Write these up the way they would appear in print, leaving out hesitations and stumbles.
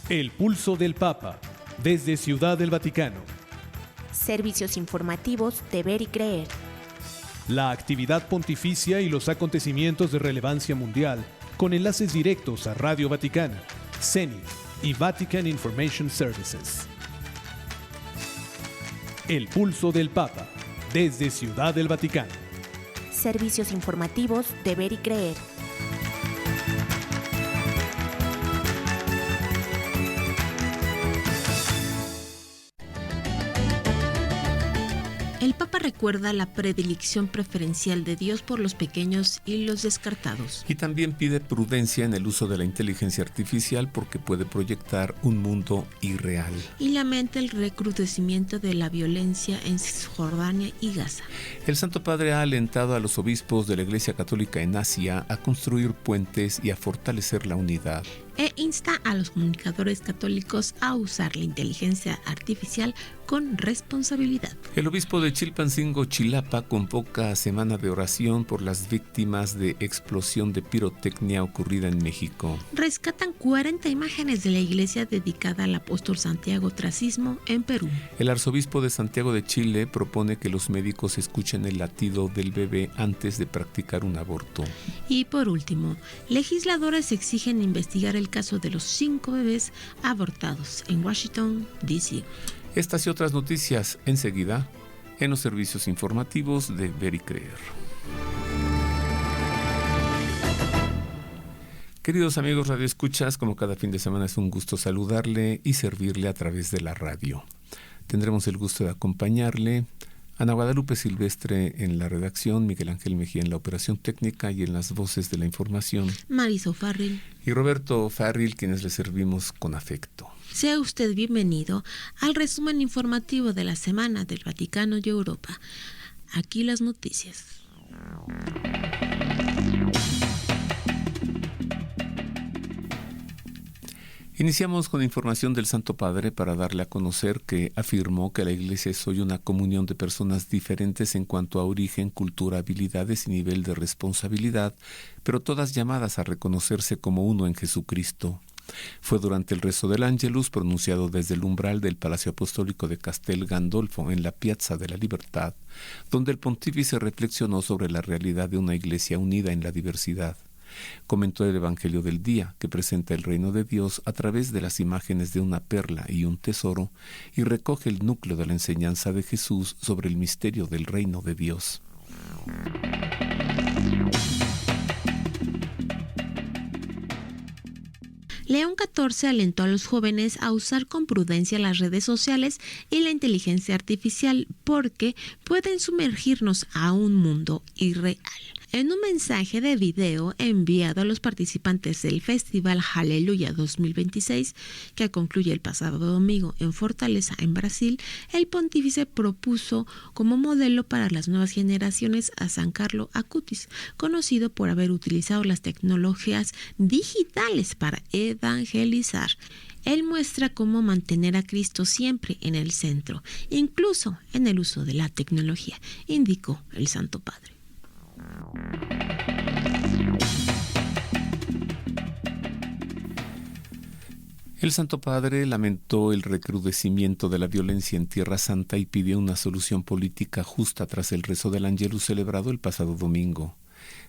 El pulso del Papa, desde Ciudad del Vaticano. Servicios informativos de Ver y Creer. La actividad pontificia y los acontecimientos de relevancia mundial, con enlaces directos a Radio Vaticana, CENI y Vatican Information Services. El pulso del Papa, desde Ciudad del Vaticano. Servicios informativos de Ver y Creer. El Papa recuerda la predilección preferencial de Dios por los pequeños y los descartados. Y también pide prudencia en el uso de la inteligencia artificial porque puede proyectar un mundo irreal. Y lamenta el recrudecimiento de la violencia en Cisjordania y Gaza. El Santo Padre ha alentado a los obispos de la Iglesia Católica en Asia a construir puentes y a fortalecer la unidad. E insta a los comunicadores católicos a usar la inteligencia artificial con responsabilidad. El obispo de Chilpancingo, Chilapa, convoca a semana de oración por las víctimas de explosión de pirotecnia ocurrida en México. Rescatan 40 imágenes de la iglesia dedicada al apóstol Santiago tras sismo en Perú. El arzobispo de Santiago de Chile propone que los médicos escuchen el latido del bebé antes de practicar un aborto. Y por último, legisladores exigen investigar el caso de los 5 bebés abortados en Washington, D.C. Estas y otras noticias enseguida en los servicios informativos de Ver y Creer. Queridos amigos radioescuchas, como cada fin de semana es un gusto saludarle y servirle a través de la radio. Tendremos el gusto de acompañarle Ana Guadalupe Silvestre en la redacción, Miguel Ángel Mejía en la operación técnica y en las voces de la información, Marisol Farril y Roberto Farril, quienes le servimos con afecto. Sea usted bienvenido al resumen informativo de la semana del Vaticano y Europa. Aquí las noticias. Iniciamos con información del Santo Padre para darle a conocer que afirmó que la Iglesia es hoy una comunión de personas diferentes en cuanto a origen, cultura, habilidades y nivel de responsabilidad, pero todas llamadas a reconocerse como uno en Jesucristo. Fue durante el rezo del Ángelus, pronunciado desde el umbral del Palacio Apostólico de Castel Gandolfo en la Piazza de la Libertad, donde el pontífice reflexionó sobre la realidad de una Iglesia unida en la diversidad. Comentó el Evangelio del día, que presenta el reino de Dios a través de las imágenes de una perla y un tesoro, y recoge el núcleo de la enseñanza de Jesús sobre el misterio del reino de Dios. León XIV alentó a los jóvenes a usar con prudencia las redes sociales y la inteligencia artificial porque pueden sumergirnos a un mundo irreal. En un mensaje de video enviado a los participantes del Festival Aleluya 2026, que concluye el pasado domingo en Fortaleza, en Brasil, el pontífice propuso como modelo para las nuevas generaciones a San Carlo Acutis, conocido por haber utilizado las tecnologías digitales para evangelizar. Él muestra cómo mantener a Cristo siempre en el centro, incluso en el uso de la tecnología, indicó el Santo Padre. El Santo Padre lamentó el recrudecimiento de la violencia en Tierra Santa y pidió una solución política justa tras el rezo del Ángelus celebrado el pasado domingo.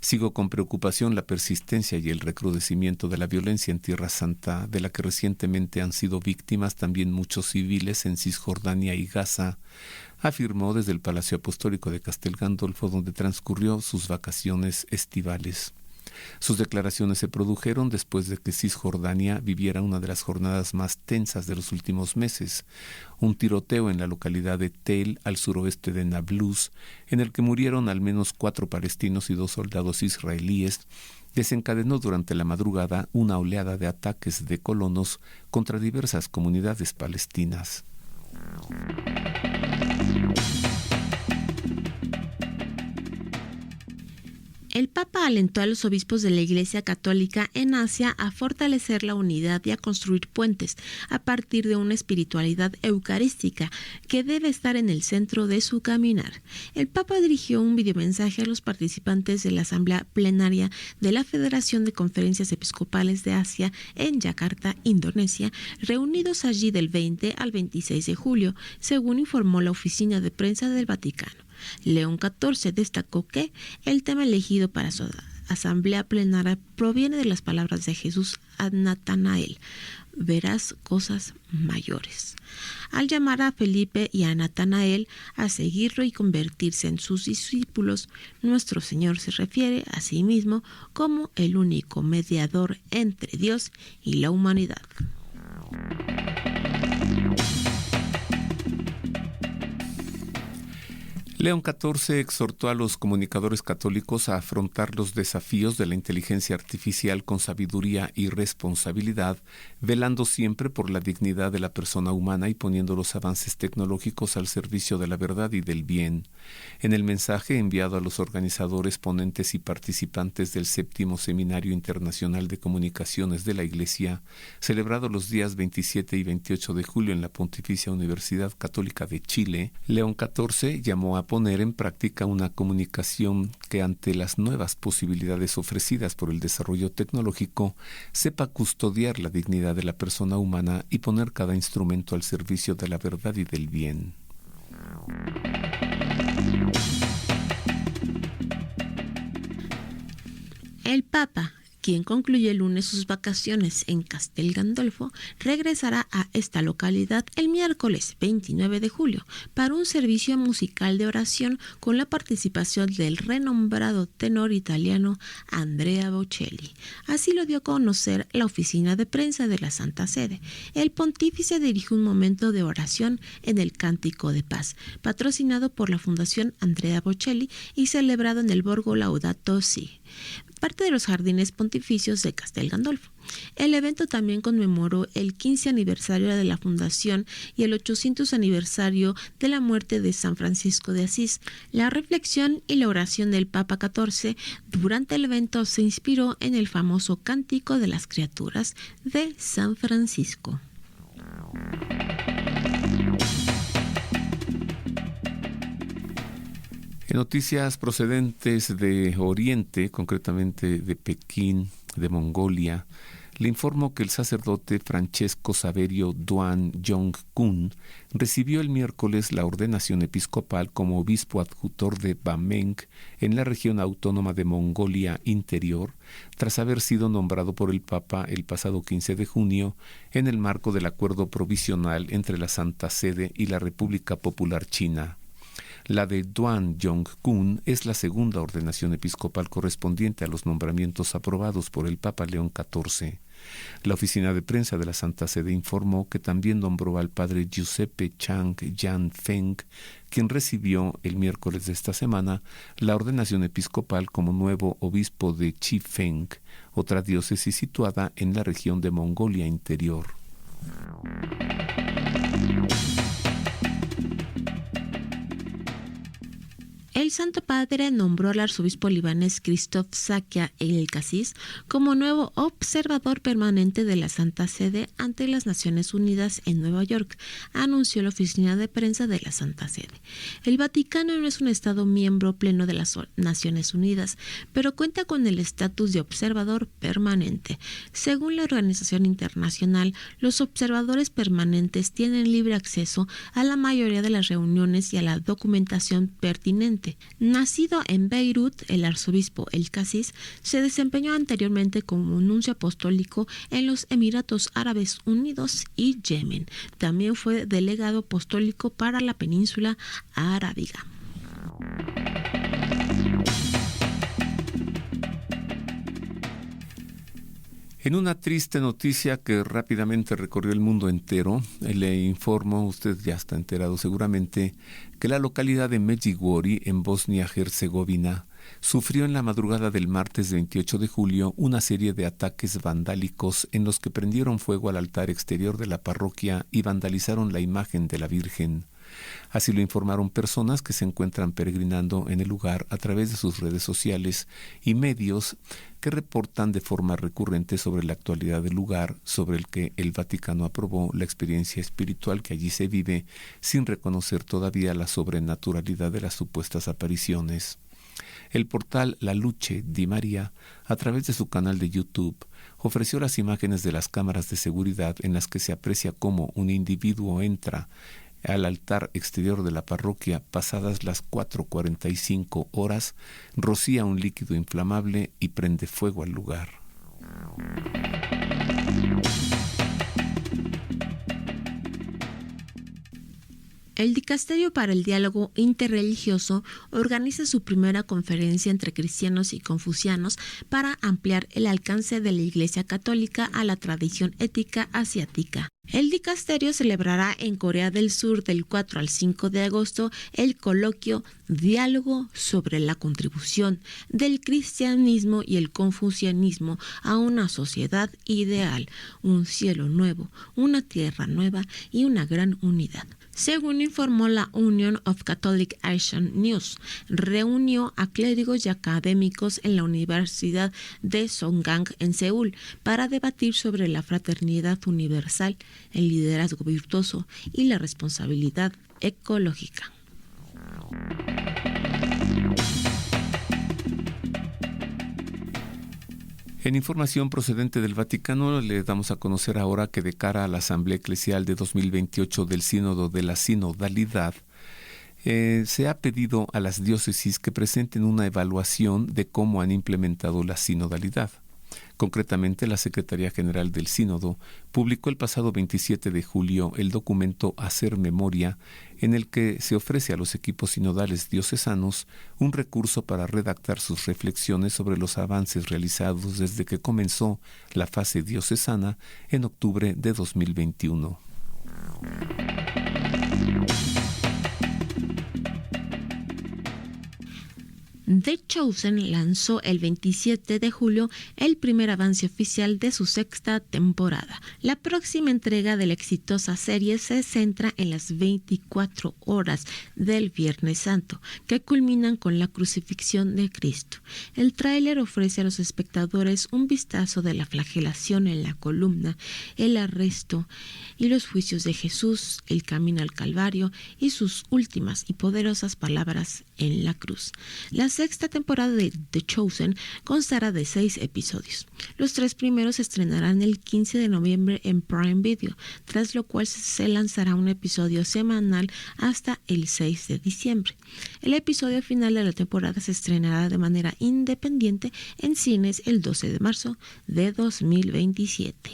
Sigo con preocupación la persistencia y el recrudecimiento de la violencia en Tierra Santa, de la que recientemente han sido víctimas también muchos civiles en Cisjordania y Gaza, afirmó desde el Palacio Apostólico de Castel Gandolfo, donde transcurrió sus vacaciones estivales. Sus declaraciones se produjeron después de que Cisjordania viviera una de las jornadas más tensas de los últimos meses, un tiroteo en la localidad de Tel, al suroeste de Nablus, en el que murieron al menos 4 palestinos y 2 soldados israelíes, desencadenó durante la madrugada una oleada de ataques de colonos contra diversas comunidades palestinas. El Papa alentó a los obispos de la Iglesia Católica en Asia a fortalecer la unidad y a construir puentes a partir de una espiritualidad eucarística que debe estar en el centro de su caminar. El Papa dirigió un videomensaje a los participantes de la Asamblea Plenaria de la Federación de Conferencias Episcopales de Asia en Yakarta, Indonesia, reunidos allí del 20 al 26 de julio, según informó la oficina de prensa del Vaticano. León XIV destacó que el tema elegido para su asamblea plenaria proviene de las palabras de Jesús a Natanael: verás cosas mayores. Al llamar a Felipe y a Natanael a seguirlo y convertirse en sus discípulos, nuestro Señor se refiere a sí mismo como el único mediador entre Dios y la humanidad. León XIV exhortó a los comunicadores católicos a afrontar los desafíos de la inteligencia artificial con sabiduría y responsabilidad, velando siempre por la dignidad de la persona humana y poniendo los avances tecnológicos al servicio de la verdad y del bien. En el mensaje enviado a los organizadores, ponentes y participantes del 7º Seminario Internacional de Comunicaciones de la Iglesia, celebrado los días 27 y 28 de julio en la Pontificia Universidad Católica de Chile, León XIV llamó a poner en práctica una comunicación que, ante las nuevas posibilidades ofrecidas por el desarrollo tecnológico, sepa custodiar la dignidad de la persona humana y poner cada instrumento al servicio de la verdad y del bien. El Papa, quien concluye el lunes sus vacaciones en Castel Gandolfo, regresará a esta localidad el miércoles 29 de julio para un servicio musical de oración con la participación del renombrado tenor italiano Andrea Bocelli. Así lo dio a conocer la oficina de prensa de la Santa Sede. El pontífice dirigió un momento de oración en el Cántico de Paz, patrocinado por la Fundación Andrea Bocelli y celebrado en el Borgo Laudato Si, parte de los jardines pontificios de Castel Gandolfo. El evento también conmemoró el 15 aniversario de la fundación y el 800 aniversario de la muerte de San Francisco de Asís. La reflexión y la oración del Papa XIV durante el evento se inspiró en el famoso Cántico de las Criaturas de San Francisco. En noticias procedentes de Oriente, concretamente de Pekín, de Mongolia, le informo que el sacerdote Francesco Saverio Duan Yong-kun recibió el miércoles la ordenación episcopal como obispo adjutor de Bameng, en la región autónoma de Mongolia Interior, tras haber sido nombrado por el Papa el pasado 15 de junio en el marco del acuerdo provisional entre la Santa Sede y la República Popular China. La de Duan Yong-kun es la segunda ordenación episcopal correspondiente a los nombramientos aprobados por el Papa León XIV. La oficina de prensa de la Santa Sede informó que también nombró al padre Giuseppe Chang Yan Feng, quien recibió el miércoles de esta semana la ordenación episcopal como nuevo obispo de Chifeng, otra diócesis situada en la región de Mongolia Interior. El Santo Padre nombró al arzobispo libanés Christoph Zakia el-Kassis como nuevo observador permanente de la Santa Sede ante las Naciones Unidas en Nueva York, anunció la oficina de prensa de la Santa Sede. El Vaticano no es un Estado miembro pleno de las Naciones Unidas, pero cuenta con el estatus de observador permanente. Según la organización internacional, los observadores permanentes tienen libre acceso a la mayoría de las reuniones y a la documentación pertinente. Nacido en Beirut, el arzobispo el-Kassis se desempeñó anteriormente como nuncio apostólico en los Emiratos Árabes Unidos y Yemen. También fue delegado apostólico para la península arábiga. En una triste noticia que rápidamente recorrió el mundo entero, le informo, usted ya está enterado seguramente, que la localidad de Medjugorje, en Bosnia-Herzegovina, sufrió en la madrugada del martes 28 de julio una serie de ataques vandálicos en los que prendieron fuego al altar exterior de la parroquia y vandalizaron la imagen de la Virgen. Así lo informaron personas que se encuentran peregrinando en el lugar a través de sus redes sociales y medios que reportan de forma recurrente sobre la actualidad del lugar, sobre el que el Vaticano aprobó la experiencia espiritual que allí se vive, sin reconocer todavía la sobrenaturalidad de las supuestas apariciones. El portal La Luce di Maria, a través de su canal de YouTube, ofreció las imágenes de las cámaras de seguridad en las que se aprecia cómo un individuo entra al altar exterior de la parroquia pasadas las 4:45 horas, rocía un líquido inflamable y prende fuego al lugar. El Dicasterio para el Diálogo Interreligioso organiza su primera conferencia entre cristianos y confucianos para ampliar el alcance de la Iglesia Católica a la tradición ética asiática. El dicasterio celebrará en Corea del Sur del 4 al 5 de agosto el coloquio Diálogo sobre la contribución del cristianismo y el confucianismo a una sociedad ideal, un cielo nuevo, una tierra nueva y una gran unidad. Según informó la Union of Catholic Asian News, reunió a clérigos y académicos en la Universidad de Songgang en Seúl para debatir sobre la fraternidad universal, el liderazgo virtuoso y la responsabilidad ecológica. En información procedente del Vaticano, le damos a conocer ahora que de cara a la Asamblea Eclesial de 2028 del Sínodo de la Sinodalidad, se ha pedido a las diócesis que presenten una evaluación de cómo han implementado la sinodalidad. Concretamente, la Secretaría General del Sínodo publicó el pasado 27 de julio el documento Hacer Memoria, en el que se ofrece a los equipos sinodales diocesanos un recurso para redactar sus reflexiones sobre los avances realizados desde que comenzó la fase diocesana en octubre de 2021. The Chosen lanzó el 27 de julio el primer avance oficial de su sexta temporada. La próxima entrega de la exitosa serie se centra en las 24 horas del Viernes Santo, que culminan con la crucifixión de Cristo. El tráiler ofrece a los espectadores un vistazo de la flagelación en la columna, el arresto y los juicios de Jesús, el camino al Calvario y sus últimas y poderosas palabras en la cruz. La sexta temporada de The Chosen constará de 6 episodios. Los 3 primeros se estrenarán el 15 de noviembre en Prime Video, tras lo cual se lanzará un episodio semanal hasta el 6 de diciembre. El episodio final de la temporada se estrenará de manera independiente en cines el 12 de marzo de 2027.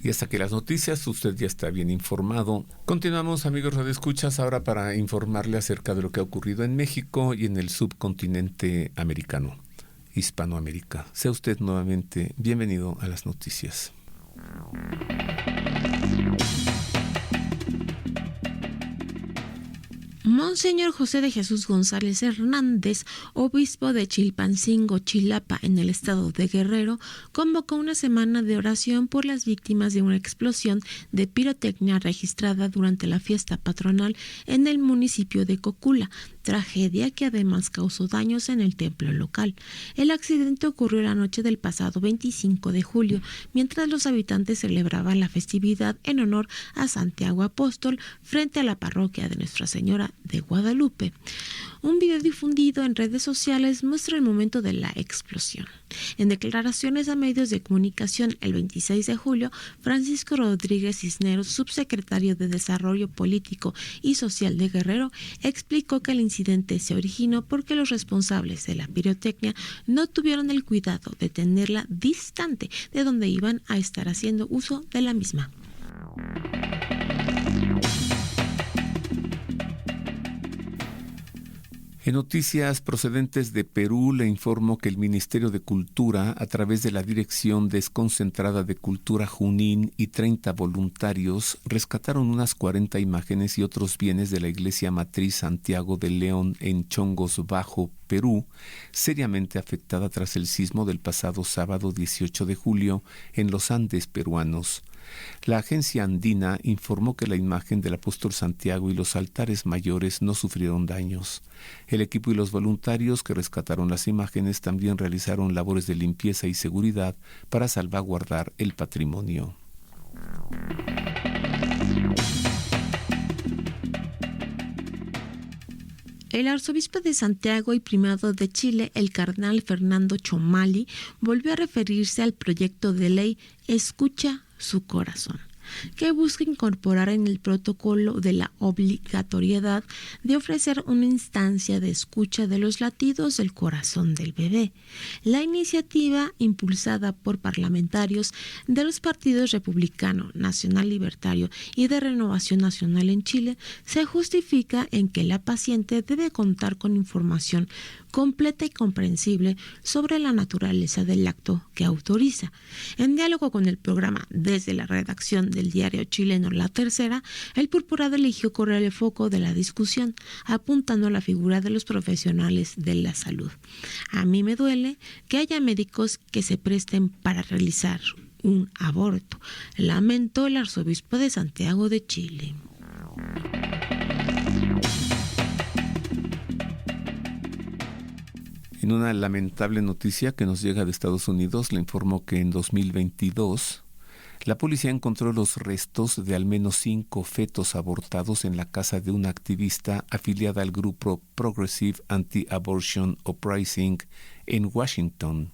Y hasta aquí las noticias, usted ya está bien informado. Continuamos, amigos radioescuchas, ahora para informarle acerca de lo que ha ocurrido en México y en el subcontinente americano, Hispanoamérica. Sea usted nuevamente bienvenido a las noticias. Monseñor José de Jesús González Hernández, obispo de Chilpancingo, Chilapa, en el estado de Guerrero, convocó una semana de oración por las víctimas de una explosión de pirotecnia registrada durante la fiesta patronal en el municipio de Cocula, tragedia que además causó daños en el templo local. El accidente ocurrió la noche del pasado 25 de julio, mientras los habitantes celebraban la festividad en honor a Santiago Apóstol frente a la parroquia de Nuestra Señora de Guadalupe. Un video difundido en redes sociales muestra el momento de la explosión. En declaraciones a medios de comunicación el 26 de julio, Francisco Rodríguez Cisneros, subsecretario de Desarrollo Político y Social de Guerrero, explicó que el incidente se originó porque los responsables de la pirotecnia no tuvieron el cuidado de tenerla distante de donde iban a estar haciendo uso de la misma. En noticias procedentes de Perú le informo que el Ministerio de Cultura, a través de la Dirección Desconcentrada de Cultura Junín y 30 voluntarios, rescataron unas 40 imágenes y otros bienes de la Iglesia Matriz Santiago de León en Chongos Bajo, Perú, seriamente afectada tras el sismo del pasado sábado 18 de julio en los Andes peruanos. La agencia andina informó que la imagen del apóstol Santiago y los altares mayores no sufrieron daños. El equipo y los voluntarios que rescataron las imágenes también realizaron labores de limpieza y seguridad para salvaguardar el patrimonio. El arzobispo de Santiago y primado de Chile, el cardenal Fernando Chomali, volvió a referirse al proyecto de ley Escucha su corazón, que busca incorporar en el protocolo de la obligatoriedad de ofrecer una instancia de escucha de los latidos del corazón del bebé. La iniciativa, impulsada por parlamentarios de los partidos Republicano, Nacional Libertario y de Renovación Nacional en Chile, se justifica en que la paciente debe contar con información completa y comprensible sobre la naturaleza del acto que autoriza. En diálogo con el programa desde la redacción del diario chileno La Tercera, el purpurado eligió correr el foco de la discusión, apuntando a la figura de los profesionales de la salud. A mí me duele que haya médicos que se presten para realizar un aborto, lamentó el arzobispo de Santiago de Chile. En una lamentable noticia que nos llega de Estados Unidos, le informó que en 2022 la policía encontró los restos de al menos 5 fetos abortados en la casa de una activista afiliada al grupo Progressive Anti-Abortion Uprising en Washington.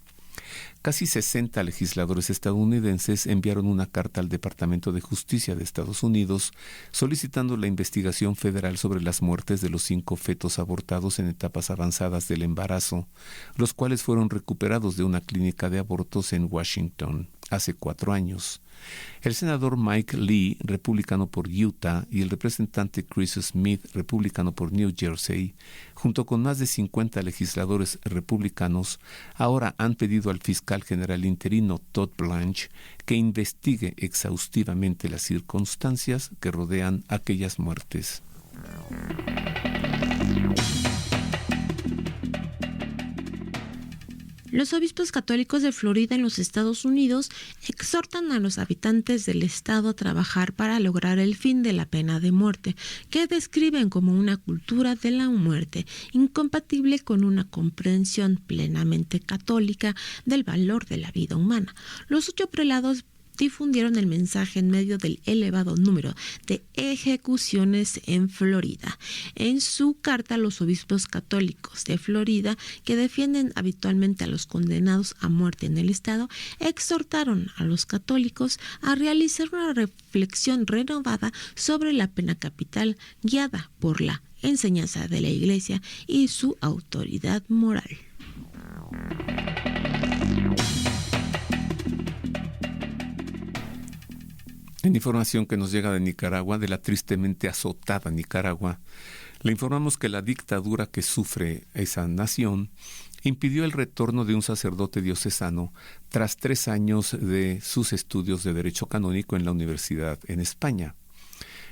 Casi 60 legisladores estadounidenses enviaron una carta al Departamento de Justicia de Estados Unidos solicitando la investigación federal sobre las muertes de los 5 fetos abortados en etapas avanzadas del embarazo, los cuales fueron recuperados de una clínica de abortos en Washington hace 4 años. El senador Mike Lee, republicano por Utah, y el representante Chris Smith, republicano por New Jersey, junto con más de 50 legisladores republicanos, ahora han pedido al fiscal general interino Todd Blanche que investigue exhaustivamente las circunstancias que rodean aquellas muertes. Los obispos católicos de Florida en los Estados Unidos exhortan a los habitantes del estado a trabajar para lograr el fin de la pena de muerte, que describen como una cultura de la muerte incompatible con una comprensión plenamente católica del valor de la vida humana. Los 8 prelados difundieron el mensaje en medio del elevado número de ejecuciones en Florida. En su carta, los obispos católicos de Florida, que defienden habitualmente a los condenados a muerte en el estado, exhortaron a los católicos a realizar una reflexión renovada sobre la pena capital, guiada por la enseñanza de la Iglesia y su autoridad moral. En información que nos llega de Nicaragua, de la tristemente azotada Nicaragua, le informamos que la dictadura que sufre esa nación impidió el retorno de un sacerdote diocesano tras 3 años de sus estudios de Derecho Canónico en la universidad en España.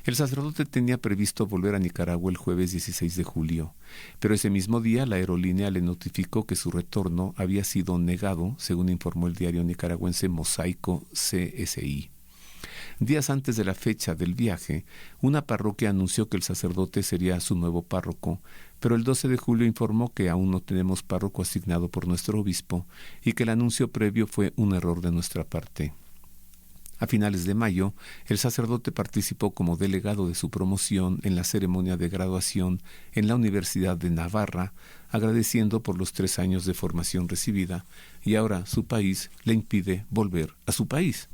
El sacerdote tenía previsto volver a Nicaragua el jueves 16 de julio, pero ese mismo día la aerolínea le notificó que su retorno había sido negado, según informó el diario nicaragüense Mosaico CSI. Días antes de la fecha del viaje, una parroquia anunció que el sacerdote sería su nuevo párroco, pero el 12 de julio informó que aún no tenemos párroco asignado por nuestro obispo y que el anuncio previo fue un error de nuestra parte. A finales de mayo, el sacerdote participó como delegado de su promoción en la ceremonia de graduación en la Universidad de Navarra, agradeciendo por los 3 años de formación recibida, y ahora su país le impide volver a su país.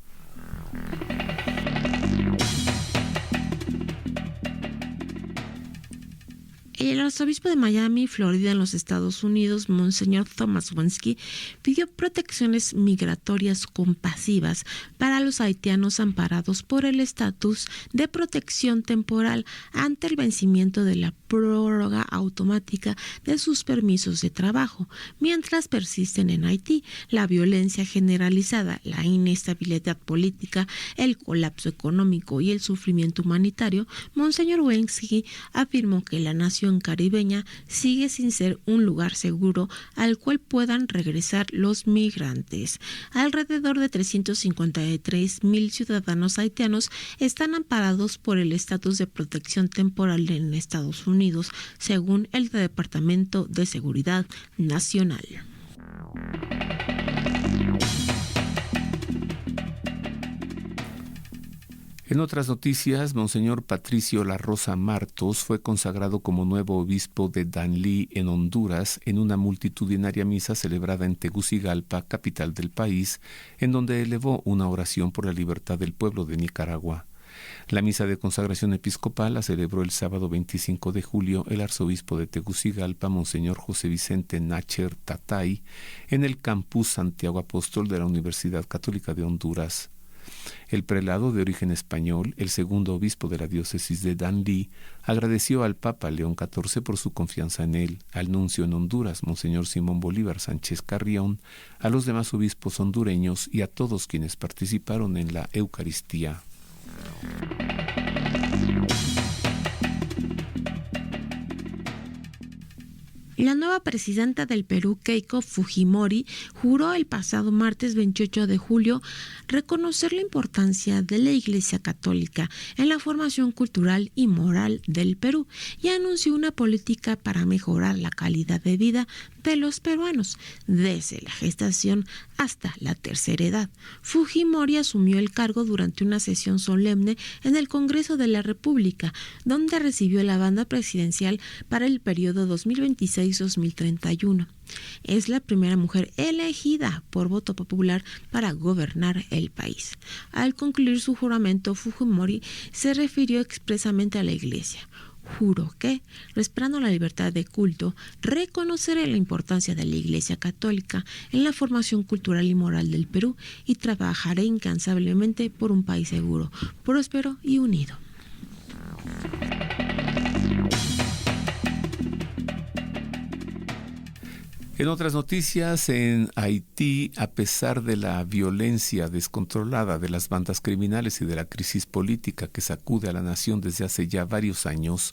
El arzobispo de Miami, Florida, en los Estados Unidos, Monseñor Thomas Wensky, pidió protecciones migratorias compasivas para los haitianos amparados por el estatus de protección temporal ante el vencimiento de la prórroga automática de sus permisos de trabajo, mientras persisten en Haití la violencia generalizada, la inestabilidad política, el colapso económico y el sufrimiento humanitario. Monseñor Wensky afirmó que la nación caribeña sigue sin ser un lugar seguro al cual puedan regresar los migrantes. Alrededor de 353,000 ciudadanos haitianos están amparados por el estatus de protección temporal en Estados Unidos, según el Departamento de Seguridad Nacional. En otras noticias, Monseñor Patricio La Rosa Martos fue consagrado como nuevo obispo de Danlí, en Honduras, en una multitudinaria misa celebrada en Tegucigalpa, capital del país, en donde elevó una oración por la libertad del pueblo de Nicaragua. La misa de consagración episcopal la celebró el sábado 25 de julio el arzobispo de Tegucigalpa, Monseñor José Vicente Nácher Tatay, en el campus Santiago Apóstol de la Universidad Católica de Honduras. El prelado de origen español, el segundo obispo de la diócesis de Danlí, agradeció al Papa León XIV por su confianza en él, al nuncio en Honduras, Monseñor Simón Bolívar Sánchez Carrión, a los demás obispos hondureños y a todos quienes participaron en la Eucaristía. La nueva presidenta del Perú, Keiko Fujimori, juró el pasado martes 28 de julio reconocer la importancia de la Iglesia Católica en la formación cultural y moral del Perú y anunció una política para mejorar la calidad de vida de los peruanos, desde la gestación hasta la tercera edad. Fujimori asumió el cargo durante una sesión solemne en el Congreso de la República, donde recibió la banda presidencial para el periodo 2026-2031. Es la primera mujer elegida por voto popular para gobernar el país. Al concluir su juramento, Fujimori se refirió expresamente a la Iglesia. Juro que, respetando la libertad de culto, reconoceré la importancia de la Iglesia Católica en la formación cultural y moral del Perú y trabajaré incansablemente por un país seguro, próspero y unido. En otras noticias, en Haití, a pesar de la violencia descontrolada de las bandas criminales y de la crisis política que sacude a la nación desde hace ya varios años,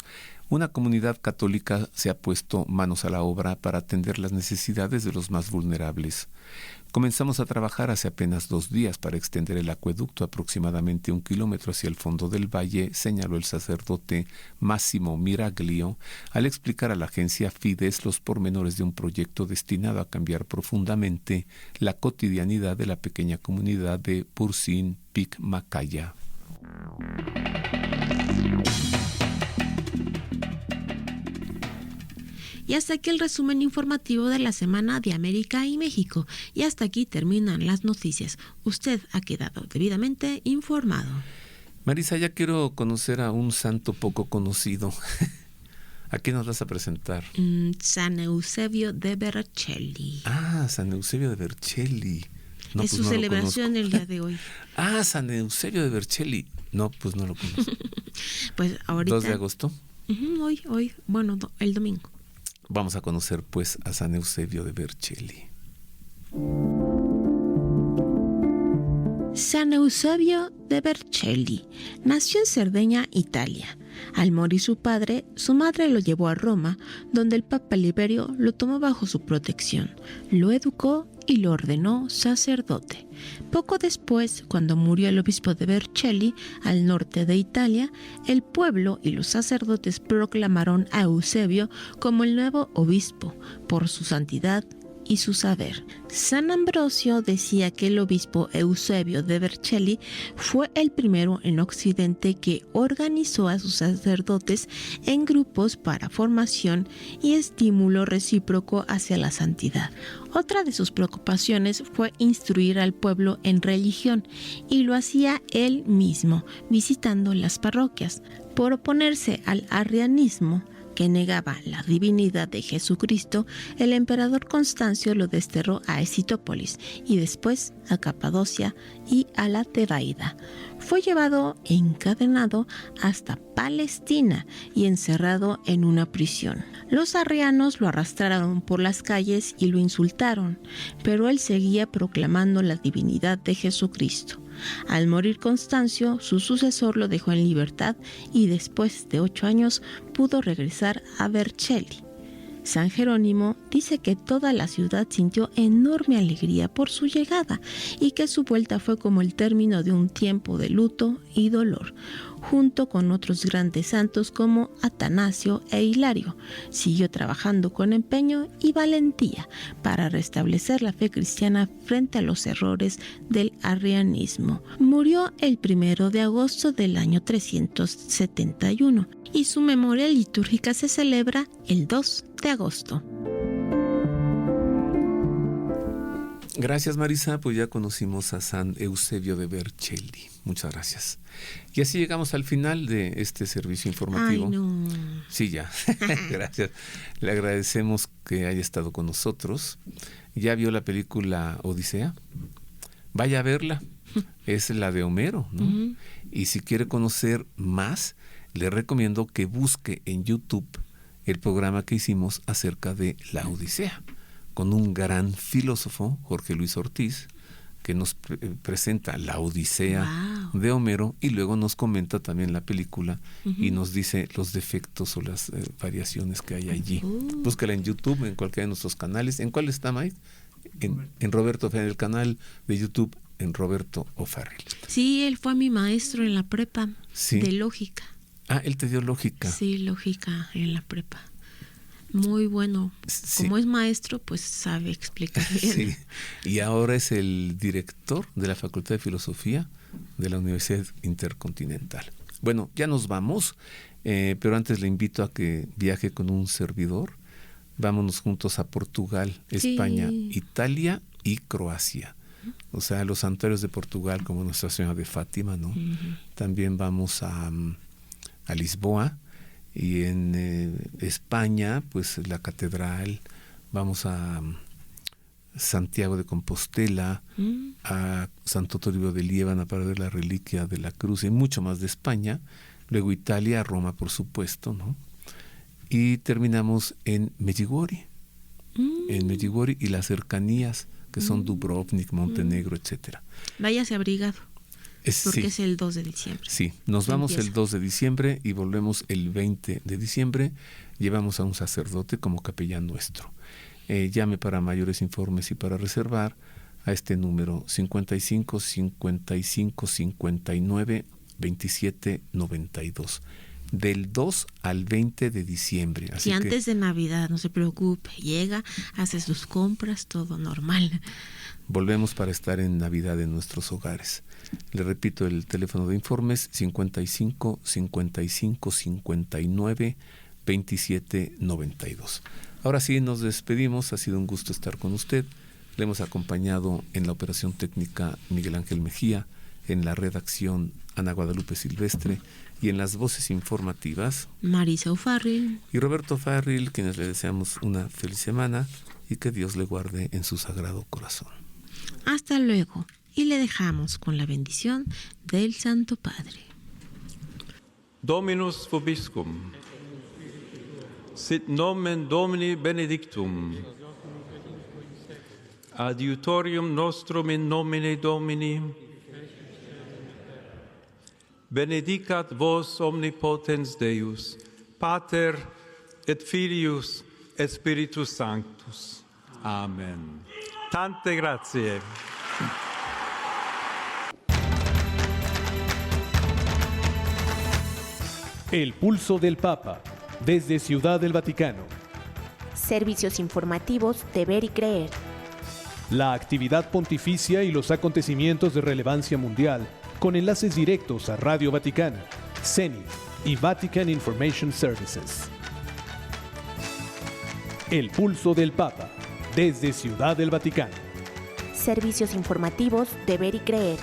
una comunidad católica se ha puesto manos a la obra para atender las necesidades de los más vulnerables. Comenzamos a trabajar hace apenas 2 días para extender el acueducto aproximadamente 1 kilómetro hacia el fondo del valle, señaló el sacerdote Massimo Miraglio al explicar a la agencia Fides los pormenores de un proyecto destinado a cambiar profundamente la cotidianidad de la pequeña comunidad de Pursin Pic Macaya. Y hasta aquí el resumen informativo de la semana de América y México. Y hasta aquí terminan las noticias. Usted ha quedado debidamente informado. Marisa, ya quiero conocer a un santo poco conocido. ¿A quién nos vas a presentar? San Eusebio de Vercelli. Ah, San Eusebio de Vercelli. No, es pues su no celebración el día de hoy. Ah, San Eusebio de Vercelli. No, pues no lo conozco. Pues ahorita. 2 de agosto. Hoy, bueno, el domingo. Vamos a conocer pues a San Eusebio de Vercelli. San Eusebio de Vercelli nació en Cerdeña, Italia. Al morir su padre, su madre lo llevó a Roma, donde el Papa Liberio lo tomó bajo su protección, lo educó y lo ordenó sacerdote. Poco después, cuando murió el obispo de Vercelli, al norte de Italia, el pueblo y los sacerdotes proclamaron a Eusebio como el nuevo obispo, por su santidad y su saber. San Ambrosio decía que el obispo Eusebio de Vercelli fue el primero en Occidente que organizó a sus sacerdotes en grupos para formación y estímulo recíproco hacia la santidad. Otra de sus preocupaciones fue instruir al pueblo en religión, y lo hacía él mismo, visitando las parroquias. Por oponerse al arrianismo, que negaba la divinidad de Jesucristo, el emperador Constancio lo desterró a Escitópolis y después a Capadocia y a la Tebaida. Fue llevado encadenado hasta Palestina y encerrado en una prisión. Los arrianos lo arrastraron por las calles y lo insultaron, pero él seguía proclamando la divinidad de Jesucristo. Al morir Constancio, su sucesor lo dejó en libertad y después de 8 años pudo regresar a Vercelli. San Jerónimo dice que toda la ciudad sintió enorme alegría por su llegada y que su vuelta fue como el término de un tiempo de luto y dolor. Junto con otros grandes santos como Atanasio e Hilario, siguió trabajando con empeño y valentía para restablecer la fe cristiana frente a los errores del arrianismo. Murió el 1 de agosto del año 371 y su memoria litúrgica se celebra el 2 de agosto. Gracias, Marisa, pues ya conocimos a San Eusebio de Vercelli. Muchas gracias. Y así llegamos al final de este servicio informativo. Ay, no. Sí, ya. Gracias. Le agradecemos que haya estado con nosotros. ¿Ya vio la película Odisea? Vaya a verla. Es la de Homero, ¿no? Uh-huh. Y si quiere conocer más, le recomiendo que busque en YouTube el programa que hicimos acerca de la Odisea, con un gran filósofo, Jorge Luis Ortiz, que nos presenta la Odisea de Homero y luego nos comenta también la película y nos dice los defectos o las variaciones que hay allí. Búscala en YouTube, en cualquiera de nuestros canales. ¿En cuál está, Mike? En Roberto O'Farrill, en el canal de YouTube, en Roberto O'Farrill. Sí, él fue mi maestro en la prepa, ¿sí? De lógica. Ah, él te dio lógica. Sí, lógica en la prepa. Muy bueno. Sí. Como es maestro, pues sabe explicar bien. Sí. Y ahora es el director de la Facultad de Filosofía de la Universidad Intercontinental. Bueno, ya nos vamos, pero antes le invito a que viaje con un servidor. Vámonos juntos a Portugal, España, sí, Italia y Croacia. O sea, los santuarios de Portugal, como Nuestra Señora de Fátima, ¿no? Uh-huh. También vamos a Lisboa. Y en España, pues la catedral, vamos a Santiago de Compostela, a Santo Toribio de Liébana para ver la reliquia de la cruz y mucho más de España. Luego Italia, Roma, por supuesto, ¿no? Y terminamos en Medjugorje, y las cercanías que son Dubrovnik, Montenegro, etcétera. Váyase abrigado. Porque sí, es el 2 de diciembre. Sí, nos vamos el 2 de diciembre y volvemos el 20 de diciembre. Llevamos a un sacerdote como capellán nuestro. Llame para mayores informes y para reservar a este número 55 55 59 27 92. Del 2 al 20 de diciembre. Así antes de Navidad, no se preocupe. Llega, hace sus compras, todo normal. Volvemos para estar en Navidad en nuestros hogares. Le repito el teléfono de informes 55 55 59 27 92. Ahora sí, nos despedimos. Ha sido un gusto estar con usted. Le hemos acompañado en la operación técnica Miguel Ángel Mejía, en la redacción Ana Guadalupe Silvestre y en las voces informativas Marisa O'Farrill y Roberto O'Farrill, quienes le deseamos una feliz semana y que Dios le guarde en su sagrado corazón. Hasta luego. Y le dejamos con la bendición del Santo Padre. Dominus vobiscum. Sit nomen Domini benedictum. Adiutorium nostrum in nomine Domini. Benedicat vos omnipotens Deus, Pater et Filius et Spiritus Sanctus. Amen. Tante grazie. El pulso del Papa, desde Ciudad del Vaticano. Servicios informativos de Ver y Creer. La actividad pontificia y los acontecimientos de relevancia mundial, con enlaces directos a Radio Vaticana, Zenith y Vatican Information Services. El pulso del Papa, desde Ciudad del Vaticano. Servicios informativos de Ver y Creer.